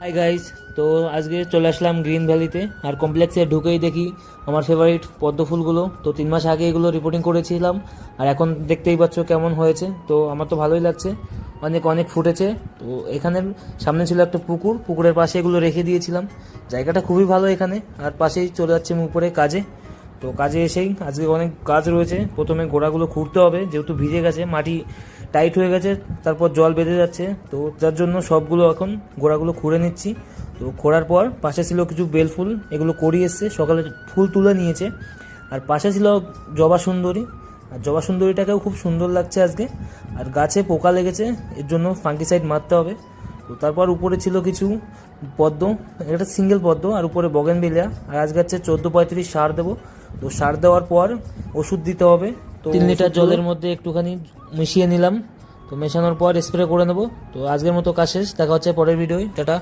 Hi guys, তো আজকে চলে আসলাম গ্রিন ভ্যালিতে। আর কমপ্লেক্সে ঢুকেই দেখি আমার ফেভারিট পদ্ম ফুলগুলো। তো 3 মাস আগে এগুলো রিপোর্টিং করেছিলাম, আর এখন দেখতেই পাচ্ছ কেমন হয়েছে। তো আমার তো ভালোই লাগছে, অনেক অনেক ফুটেছে। তো এখানের সামনে ছিল একটা পুকুর, পুকুরের পাশে এগুলো রেখে দিয়েছিলাম। জায়গাটা খুবই ভালো এখানে, আর পাশেই চলে যাচ্ছে উপরে কাজে। তো কাজে এসেই আজকে অনেক কাজ রয়েছে। প্রথমে গোড়াগুলো খুঁড়তে হবে, যেহেতু ভিজে গেছে, মাটি টাইট হয়ে গেছে, তারপর জল বেঁধে যাচ্ছে। তো তার জন্য সবগুলো এখন গোড়াগুলো খুঁড়ে নিচ্ছি। তো খোঁড়ার পর পাশে ছিল কিছু বেল ফুল, এগুলো করিয়ে এসছে, সকালে ফুল তুলে নিয়েছে। আর পাশে ছিল জবা সুন্দরী, আর জবা সুন্দরীটাকেও খুব সুন্দর লাগছে আজকে। আর গাছে পোকা লেগেছে, এর জন্য ফাঙ্গিসাইড মারতে হবে। তো তারপর উপরে ছিল কিছু পদ্ম, এটা সিঙ্গেল পদ্ম, আর উপরে বগেনভিলিয়া। আর আজকে হচ্ছে 1435 সার দেবো। তো সার দেওয়ার পর ওষুধ দিতে হবে। তো 3 লিটার জলের মধ্যে একটুখানি মিশিয়ে নিলাম। তো মেশানোর পর স্প্রে করে নেবো। তো আজকের মতো কাজ শেষ, দেখা হচ্ছে পরের ভিডিওয়। টাটা।